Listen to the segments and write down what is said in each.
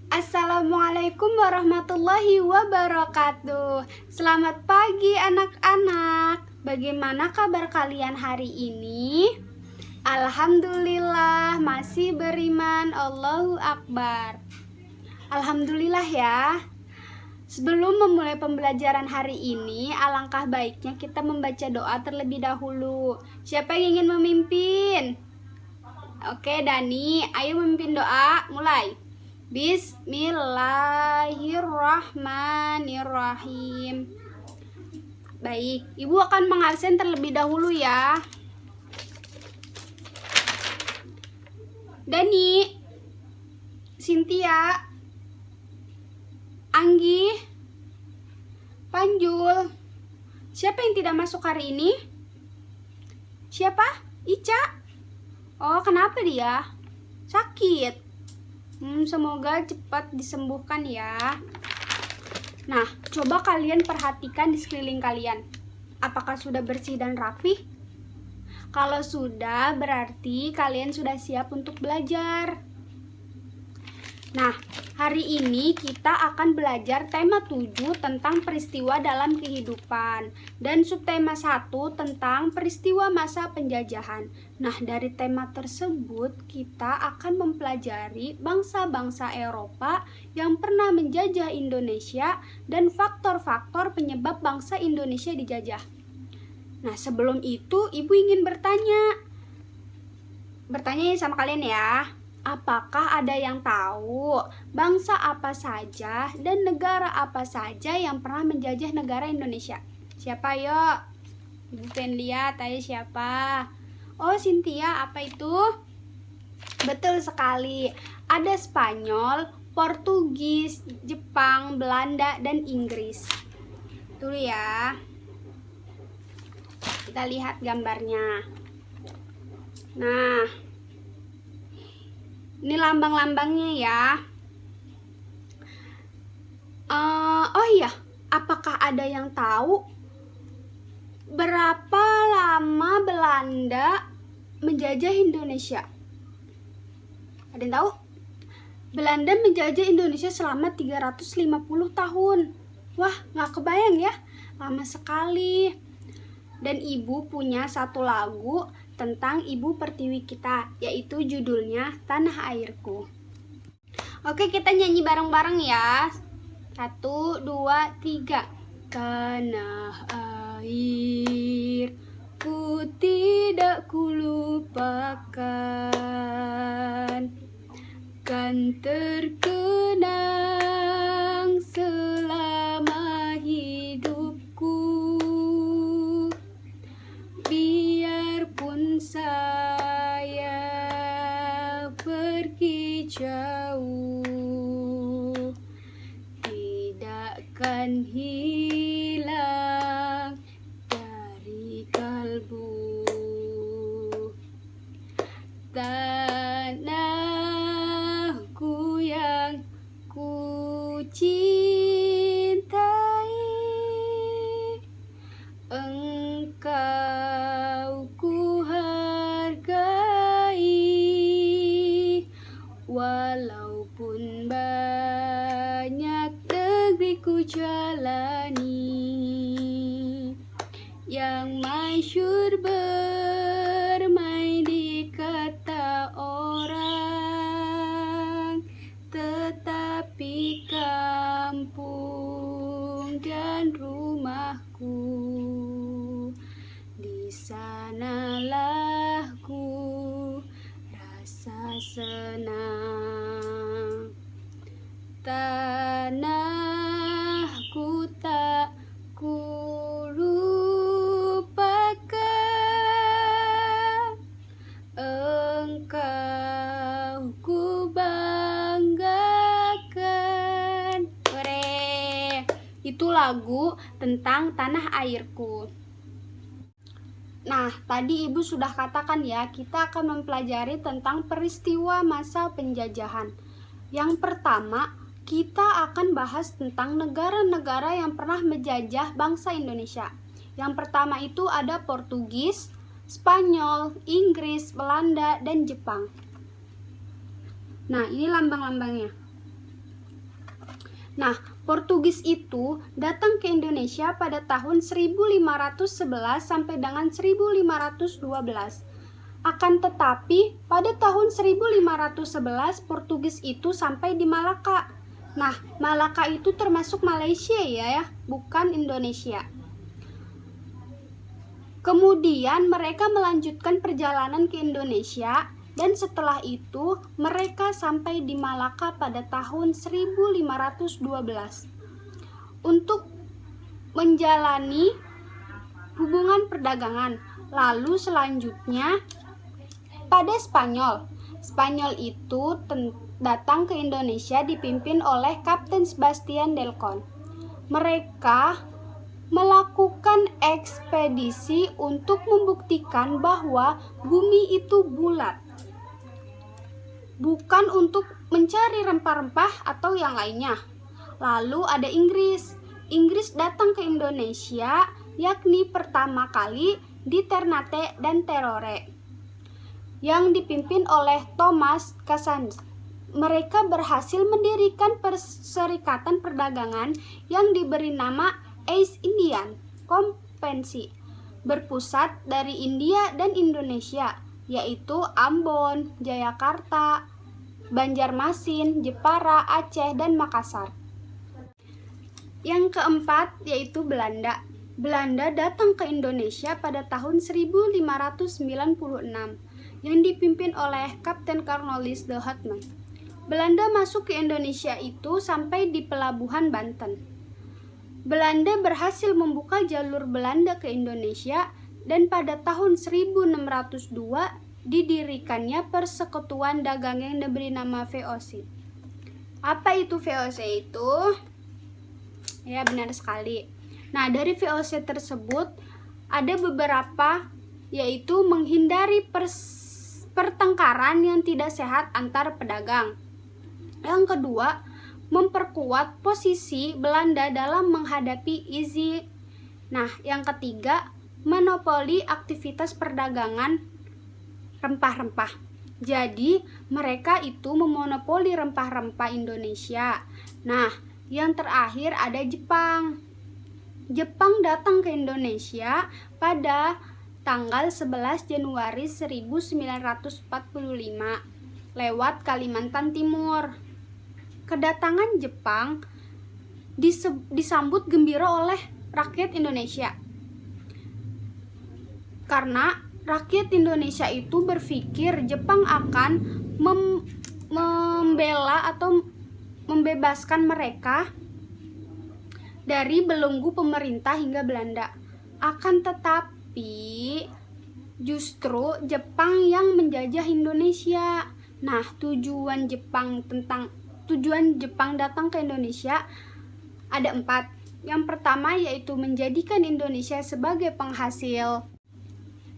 Assalamualaikum warahmatullahi wabarakatuh. Selamat pagi anak-anak. Bagaimana kabar kalian hari ini? Alhamdulillah masih beriman. Allahu Akbar. Alhamdulillah ya. Sebelum memulai pembelajaran hari ini, alangkah baiknya kita membaca doa terlebih dahulu. Siapa yang ingin memimpin? Oke, Dani, ayo memimpin doa. Mulai. Bismillahirrahmanirrahim. Baik, Ibu akan mengabsen terlebih dahulu ya. Dani, Cynthia, Anggi, Panjul. Siapa yang tidak masuk hari ini? Siapa? Ica. Oh, kenapa dia? Sakit. Semoga cepat disembuhkan ya. Nah, coba kalian perhatikan di sekeliling kalian. Apakah sudah bersih dan rapi? Kalau sudah, berarti kalian sudah siap untuk belajar. Nah, hari ini kita akan belajar tema 7 tentang peristiwa dalam kehidupan dan subtema 1 tentang peristiwa masa penjajahan. Nah, dari tema tersebut kita akan mempelajari bangsa-bangsa Eropa yang pernah menjajah Indonesia dan faktor-faktor penyebab bangsa Indonesia dijajah. Nah, sebelum itu Ibu ingin bertanya sama kalian ya. Apakah ada yang tahu bangsa apa saja dan negara apa saja yang pernah menjajah negara Indonesia? Siapa yuk? Ibu pengen lihat, ayo siapa? Oh, Cynthia, apa itu? Betul sekali. Ada Spanyol, Portugis, Jepang, Belanda, dan Inggris. Tuh ya. Kita lihat gambarnya. Nah, ini lambang-lambangnya ya. Oh iya, apakah ada yang tahu berapa lama Belanda menjajah Indonesia? Ada yang tahu? Belanda menjajah Indonesia selama 350 tahun. Wah, nggak kebayang ya, lama sekali. Dan Ibu punya satu lagu tentang Ibu Pertiwi kita, yaitu judulnya Tanah Airku. Oke, kita nyanyi bareng-bareng ya. 1, 2, 3. Tanah airku tidak kulupakan, kan terkenang selama hidupku. Biarpun saya pergi jauh, tidakkan hilang dari kalbu. Tanahku yang ku cintai, engkau ku hargai, walaupun banyak negeri ku jalani, yang masyhur bermain di kata orang, tetapi kampung dan rumahku, di sanalah ku rasa senang. Tanahku tak ku lupakan, engkau ku banggakan. Hore! Itu lagu tentang tanah airku. Nah, tadi Ibu sudah katakan ya, kita akan mempelajari tentang peristiwa masa penjajahan. Yang pertama, kita akan bahas tentang negara-negara yang pernah menjajah bangsa Indonesia. Yang pertama itu ada Portugis, Spanyol, Inggris, Belanda, dan Jepang. Nah, ini lambang-lambangnya. Nah, Portugis itu datang ke Indonesia pada tahun 1511 sampai dengan 1512. Akan tetapi, pada tahun 1511 Portugis itu sampai di Malaka. Nah, Malaka itu termasuk Malaysia ya, bukan Indonesia. Kemudian mereka melanjutkan perjalanan ke Indonesia dan setelah itu mereka sampai di Malaka pada tahun 1512 untuk menjalani hubungan perdagangan. Lalu selanjutnya pada Spanyol. Spanyol itu datang ke Indonesia dipimpin oleh Kapten Sebastian Delcon. Mereka melakukan ekspedisi untuk membuktikan bahwa bumi itu bulat. Bukan untuk mencari rempah-rempah atau yang lainnya. Lalu ada Inggris. Inggris datang ke Indonesia yakni pertama kali di Ternate dan Terore yang dipimpin oleh Thomas Cousins. Mereka berhasil mendirikan perserikatan perdagangan yang diberi nama East Indian Company berpusat dari India dan Indonesia, yaitu Ambon, Jayakarta, Banjarmasin, Jepara, Aceh, dan Makassar. Yang keempat yaitu Belanda. Belanda datang ke Indonesia pada tahun 1596 yang dipimpin oleh Kapten Cornelis de Houtman. Belanda masuk ke Indonesia itu sampai di pelabuhan Banten. Belanda berhasil membuka jalur Belanda ke Indonesia dan pada tahun 1602 didirikannya Persekutuan Dagang yang diberi nama VOC. Apa itu VOC itu? Ya, benar sekali. Nah, dari VOC tersebut ada beberapa, yaitu menghindari pertengkaran yang tidak sehat antar pedagang. Yang kedua, memperkuat posisi Belanda dalam menghadapi IZI. Nah, yang ketiga, monopoli aktivitas perdagangan rempah-rempah. Jadi, mereka itu memonopoli rempah-rempah Indonesia. Nah, yang terakhir ada Jepang. Jepang datang ke Indonesia pada tanggal 11 Januari 1945 lewat Kalimantan Timur. Kedatangan Jepang disambut gembira oleh rakyat Indonesia. Karena rakyat Indonesia itu berpikir Jepang akan membela atau membebaskan mereka dari belenggu pemerintah hingga Belanda. Akan tetapi justru Jepang yang menjajah Indonesia. Nah, tujuan Jepang datang ke Indonesia ada 4. Yang pertama yaitu menjadikan Indonesia sebagai penghasil.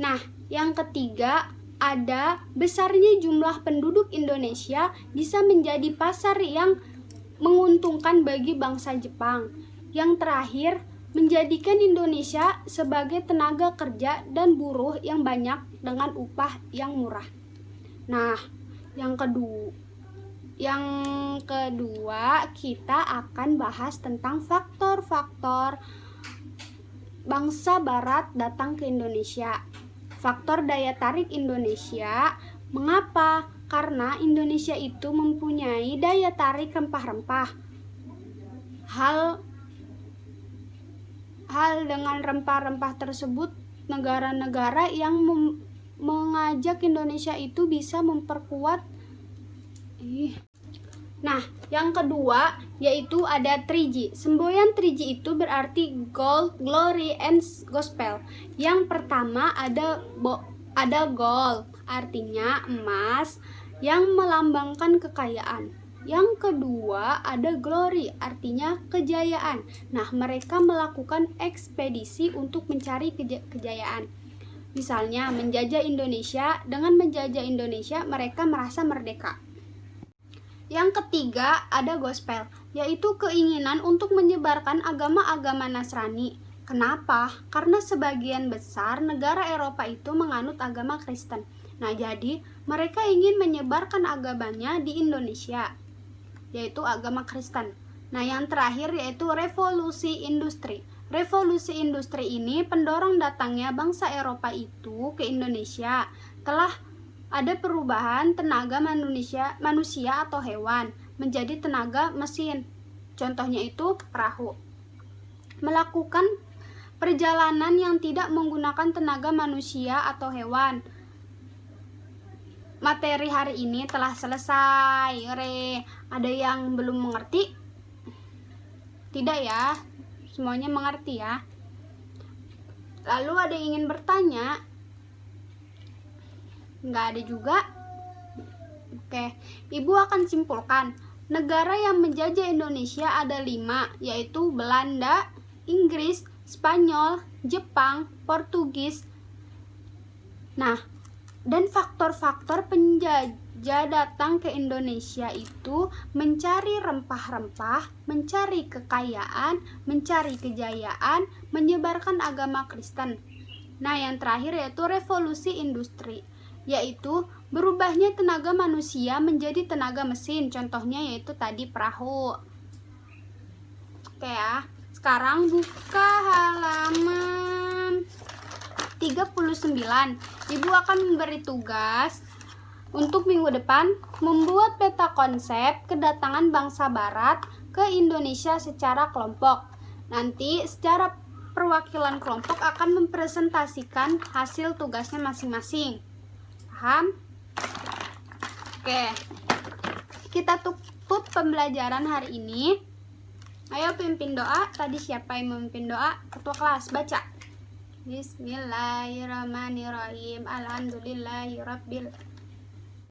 Nah, yang ketiga ada besarnya jumlah penduduk Indonesia bisa menjadi pasar yang menguntungkan bagi bangsa Jepang. Yang terakhir, menjadikan Indonesia sebagai tenaga kerja dan buruh yang banyak dengan upah yang murah. Nah, yang kedua kita akan bahas tentang faktor-faktor bangsa Barat datang ke Indonesia. Faktor daya tarik Indonesia. Mengapa? Karena Indonesia itu mempunyai daya tarik rempah-rempah. Hal dengan rempah-rempah tersebut, negara-negara yang mengajak Indonesia itu bisa memperkuat. Nah, yang kedua yaitu ada 3G. Semboyan 3G itu berarti gold, glory, and gospel. Yang pertama ada gold, artinya emas yang melambangkan kekayaan. Yang kedua ada glory, artinya kejayaan. Nah, mereka melakukan ekspedisi untuk mencari kejayaan. Misalnya menjajah Indonesia. Dengan menjajah Indonesia mereka merasa merdeka. Yang ketiga ada gospel, yaitu keinginan untuk menyebarkan agama-agama Nasrani. Kenapa? Karena sebagian besar negara Eropa itu menganut agama Kristen. Nah, jadi mereka ingin menyebarkan agamanya di Indonesia, yaitu agama Kristen. Nah, yang terakhir yaitu revolusi industri. Revolusi industri ini pendorong datangnya bangsa Eropa itu ke Indonesia. Telah ada perubahan tenaga manusia atau hewan menjadi tenaga mesin. Contohnya itu perahu. Melakukan perjalanan yang tidak menggunakan tenaga manusia atau hewan. Materi hari ini telah selesai. Ada yang belum mengerti? Tidak ya, semuanya mengerti ya. Lalu ada yang ingin bertanya? Nggak ada juga? Oke, Ibu akan simpulkan. Negara yang menjajah Indonesia ada 5, yaitu Belanda, Inggris, Spanyol, Jepang, Portugis. Nah, dan faktor-faktor penjajah datang ke Indonesia itu mencari rempah-rempah, mencari kekayaan, mencari kejayaan, menyebarkan agama Kristen. Nah, yang terakhir yaitu revolusi industri, yaitu berubahnya tenaga manusia menjadi tenaga mesin. Contohnya yaitu tadi perahu. Oke ya, sekarang buka halaman 39. Ibu akan memberi tugas untuk minggu depan membuat peta konsep kedatangan bangsa barat ke Indonesia secara kelompok. Nanti secara perwakilan kelompok akan mempresentasikan hasil tugasnya masing-masing. Paham? Oke. Kita tutup pembelajaran hari ini. Ayo pimpin doa. Tadi siapa yang memimpin doa? Ketua kelas, baca. Bismillahirrahmanirrahim. Alhamdulillahirabbil